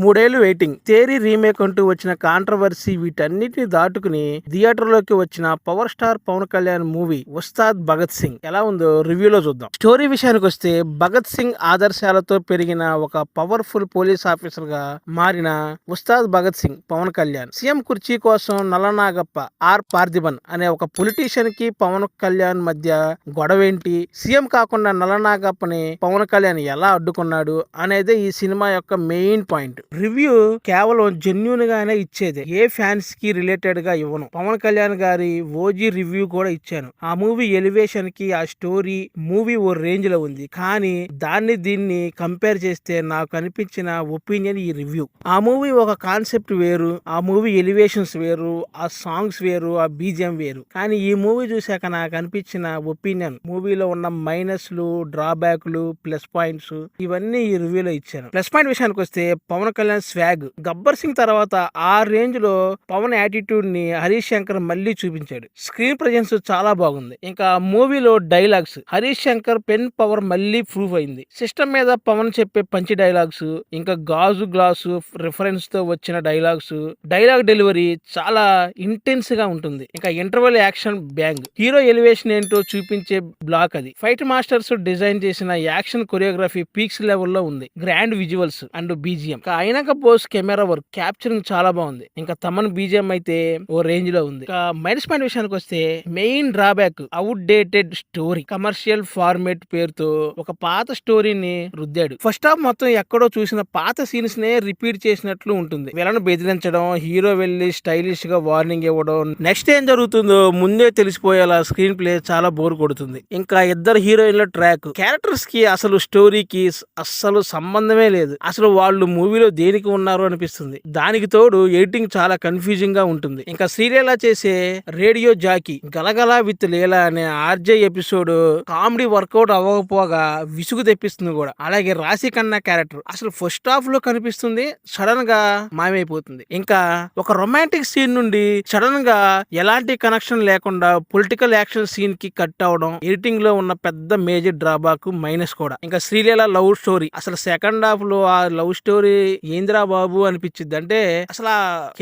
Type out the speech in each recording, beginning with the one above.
3 ఏళ్లు వెయిటింగ్. 'తేరి' రీమేక్ అంటూ వచ్చిన కాంట్రవర్సీ వీటన్నిటిని దాటుకుని థియేటర్లోకి వచ్చిన power star Pawan Kalyan movie 'Ustaad Bhagat Singh' ఎలా ఉందో రివ్యూలో చూద్దాం. స్టోరీ విషయానికి వస్తే, భగత్ సింగ్ ఆదర్శాలతో పెరిగిన ఒక పవర్ఫుల్ పోలీస్ ఆఫీసర్ గా మారిన ఉస్తాద్ భగత్ సింగ్ పవన్ కళ్యాణ్ సీఎం కుర్చీ కోసం నల్లనాగప్ప ఆర్ పార్థిబన్ అనే ఒక పొలిటీషియన్ కి పవన్ కళ్యాణ్ మధ్య గొడవేంటి, సీఎం కాకుండా నల్లనాగప్పని పవన్ కళ్యాణ్ ఎలా అడ్డుకున్నాడు అనేది ఈ సినిమా యొక్క మెయిన్ పాయింట్. రివ్యూ కేవలం జెన్యూన్ గానే ఇచ్చేదే, ఏ ఫ్యాన్స్ కి రిలేటెడ్ గా ఇవ్వను. పవన్ కళ్యాణ్ గారి ఓజీ రివ్యూ కూడా ఇచ్చాను. ఆ మూవీ ఎలివేషన్ కి, ఆ స్టోరీ మూవీ ఓ రేంజ్ లో ఉంది. కానీ దీన్ని కంపేర్ చేస్తే నాకు అనిపించిన ఒపీనియన్ ఈ రివ్యూ. ఆ మూవీ ఒక కాన్సెప్ట్ వేరు, ఆ మూవీ ఎలివేషన్స్ వేరు, ఆ సాంగ్స్ వేరు, ఆ బీజిఎం వేరు. కానీ ఈ మూవీ చూశాక నాకు అనిపించిన ఒపీనియన్, మూవీలో ఉన్న మైనస్లు, డ్రాబ్యాక్లు, ప్లస్ పాయింట్స్ ఇవన్నీ ఈ రివ్యూలో ఇచ్చాను. ప్లస్ పాయింట్ విషయానికి వస్తే, పవన్ కళ్యాణ్ స్వాగ్. గబ్బర్ సింగ్ తర్వాత ఆ రేంజ్ లో పవన్ యాటిట్యూడ్ ని హరీష్ శంకర్ మళ్ళీ చూపించాడు. స్క్రీన్ ప్రెజెన్స్ చాలా బాగుంది. ఇంకా మూవీలో dialogues, Harish Shankar pen power మళ్ళీ ప్రూవ్ అయింది. సిస్టమ్ మీద పవన్ చెప్పే పంచి డైలాగ్స్, ఇంకా గాజు గ్లాసు రిఫరెన్స్ తో వచ్చిన డైలాగ్ డెలివరీ చాలా ఇంటెన్స్ గా ఉంటుంది. ఇంకా interval action bang, hero elevation ఏంటో చూపించే బ్లాక్ అది. ఫైట్ మాస్టర్స్ డిజైన్ చేసిన యాక్షన్ కొరియోగ్రఫీ పీక్స్ లెవెల్లో ఉంది. Grand visuals and BGM. అయినాక పోస్ట్ కెమెరా వర్క్, క్యాప్చరింగ్ చాలా బాగుంది. ఇంకా తమన్ బీజిఎం అయితే ఓ రేంజ్ లో ఉంది. మైనస్ పాయింట్ విషయానికి వస్తే, main drawback out dated story. Commercial format పేరుతో ఒక పాత స్టోరీని రుద్దాడు. ఫస్ట్ హాఫ్ మొత్తం ఎక్కడో చూసిన పాత సీన్స్ నే రిపీట్ చేసినట్లు ఉంటుంది. విలన్ బెదిరించడం, హీరో వెళ్లి స్టైలిష్ గా వార్నింగ్ ఇవ్వడం, నెక్స్ట్ ఏం జరుగుతుందో ముందే తెలిసిపోయేలా స్క్రీన్ ప్లే చాలా బోర్ కొడుతుంది. ఇంకా ఇద్దరు హీరోయిన్ల ట్రాక్, క్యారెక్టర్స్ కి అసలు స్టోరీకి అస్సలు సంబంధమే లేదు. అసలు వాళ్ళు మూవీలో దేనికి ఉన్నారు అనిపిస్తుంది. దానికి తోడు ఎడిటింగ్ చాలా కన్ఫ్యూజింగ్ గా ఉంటుంది. ఇంకా శ్రీలీల చేసే రేడియో జాకీ గలగలా విత్ లీలా అనే ఆర్జే ఎపిసోడ్ కామెడీ వర్కౌట్ అవ్వకపోగా విసుగు తెప్పిస్తుంది కూడా. అలాగే రాశి ఖన్నా క్యారెక్టర్ అసలు ఫస్ట్ హాఫ్ లో కనిపిస్తుంది, సడన్ గా మాయమైపోతుంది. ఇంకా ఒక రొమాంటిక్ సీన్ నుండి సడన్ గా ఎలాంటి కనెక్షన్ లేకుండా పొలిటికల్ యాక్షన్ సీన్ కి కట్ అవడం ఎడిటింగ్ లో ఉన్న పెద్ద మేజర్ డ్రాబాక్, మైనస్ కూడా. ఇంకా శ్రీలీల లవ్ స్టోరీ, అసలు సెకండ్ హాఫ్ లో ఆ లవ్ స్టోరీ ఏంద్రా బాబు అనిపించింది. అంటే అసలు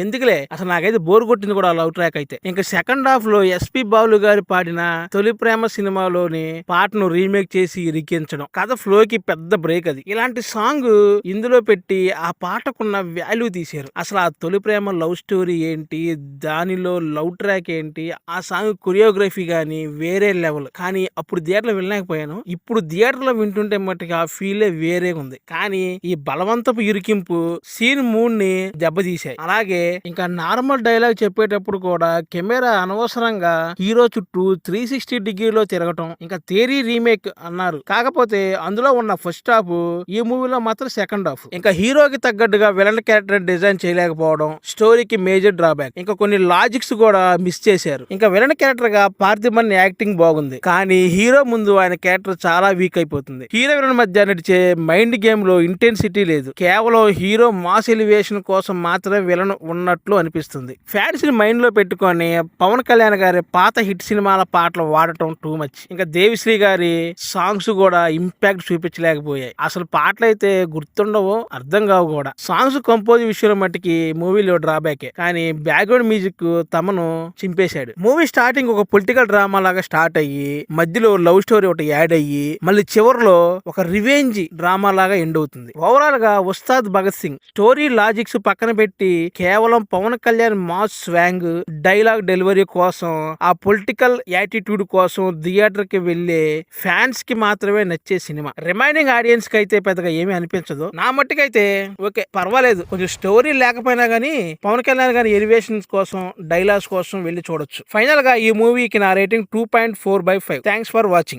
ఎందుకులే, అసలు నాకైతే బోర్ కొట్టింది కూడా ఆ లవ్ ట్రాక్ అయితే. ఇంకా సెకండ్ హాఫ్ లో ఎస్పి బాలు గారి పాడిన తొలి ప్రేమ సినిమాలోని పాటను రీమేక్ చేసి ఇరికించడం కథ ఫ్లో కి పెద్ద బ్రేక్ అది. ఇలాంటి సాంగ్ ఇందులో పెట్టి ఆ పాటకున్న వాల్యూ తీశారు. అసలు ఆ తొలి ప్రేమ లవ్ స్టోరీ ఏంటి, దానిలో లవ్ ట్రాక్ ఏంటి, ఆ సాంగ్ కొరియోగ్రఫీ గానీ వేరే లెవెల్. కానీ అప్పుడు థియేటర్ లో వినలేకపోయాను. ఇప్పుడు థియేటర్ లో వింటుంటే మట్టుకు ఆ ఫీలే వేరే ఉంది. కానీ ఈ బలవంతపు ఇరికింపు సీన్ మూడ్ ని దెబ్బతీశాయి. అలాగే ఇంకా నార్మల్ డైలాగ్ చెప్పేటప్పుడు కూడా కెమెరా అనవసరంగా హీరో చుట్టూ 360 డిగ్రీలో తిరగటం. ఇంకా తేరీ రీమేక్ అన్నారు, కాకపోతే అందులో ఉన్న ఫస్ట్ హాఫ్, ఈ మూవీలో మాత్రం సెకండ్ హాఫ్. ఇంకా హీరోకి తగ్గట్టుగా విలన్ క్యారెక్టర్ డిజైన్ చేయలేకపోవడం స్టోరీకి మేజర్ డ్రాబ్యాక్. ఇంకా కొన్ని లాజిక్స్ కూడా మిస్ చేశారు. ఇంకా విలన్ క్యారెక్టర్ గా పార్థిబన్ యాక్టింగ్ బాగుంది, కానీ హీరో ముందు ఆయన క్యారెక్టర్ చాలా వీక్ అయిపోతుంది. హీరో విలన్ మధ్య నడిచే మైండ్ గేమ్ లో ఇంటెన్సిటీ లేదు. కేవలం హీరో మాస్ ఎలివేషన్ కోసం మాత్రమే విలన్ ఉన్నట్లు అనిపిస్తుంది. ఫ్యాన్స్ ని మైండ్ లో పెట్టుకొని పవన్ కళ్యాణ్ గారి పాత హిట్ సినిమాల పాటలు వాడటం టూ మచ్. ఇంకా దేవిశ్రీ గారి సాంగ్స్ కూడా ఇంపాక్ట్ చూపించలేకపోయాయి. అసలు పాటలు అయితే గుర్తుండవు, అర్థం కావు కూడా. సాంగ్స్ కంపోజ్ విషయంలో మట్టికి మూవీలో డ్రాబ్యాకే. కానీ బ్యాక్గ్రౌండ్ మ్యూజిక్ తమను చింపేశాడు. మూవీ స్టార్టింగ్ ఒక పొలిటికల్ డ్రామా లాగా స్టార్ట్ అయ్యి, మధ్యలో లవ్ స్టోరీ ఒకటి యాడ్ అయ్యి, మళ్ళీ చివరిలో ఒక రివెంజ్ డ్రామా లాగా ఎండ్ అవుతుంది. ఓవరాల్ గా ఉస్తాద్ భగత్ సింగ్ స్టోరీ లాజిక్స్ పక్కన పెట్టి కేవలం Pawan Kalyan mass swag, dialogue delivery కోసం, ఆ పొలిటికల్ యాటిట్యూడ్ కోసం థియేటర్ కి వెళ్లే ఫ్యాన్స్ కి మాత్రమే నచ్చే సినిమా. రిమైనింగ్ ఆడియన్స్ కి అయితే పెద్దగా ఏమీ అనిపించదు. నా మట్టుకైతే ఓకే, పర్వాలేదు. కొంచెం స్టోరీ లేకపోయినా గానీ పవన్ కళ్యాణ్ గారి ఎలివేషన్స్ కోసం, డైలాగ్స్ కోసం వెళ్లి చూడొచ్చు. ఫైనల్ గా ఈ మూవీకి నా రేటింగ్ 2.4/5. Thanks for watching.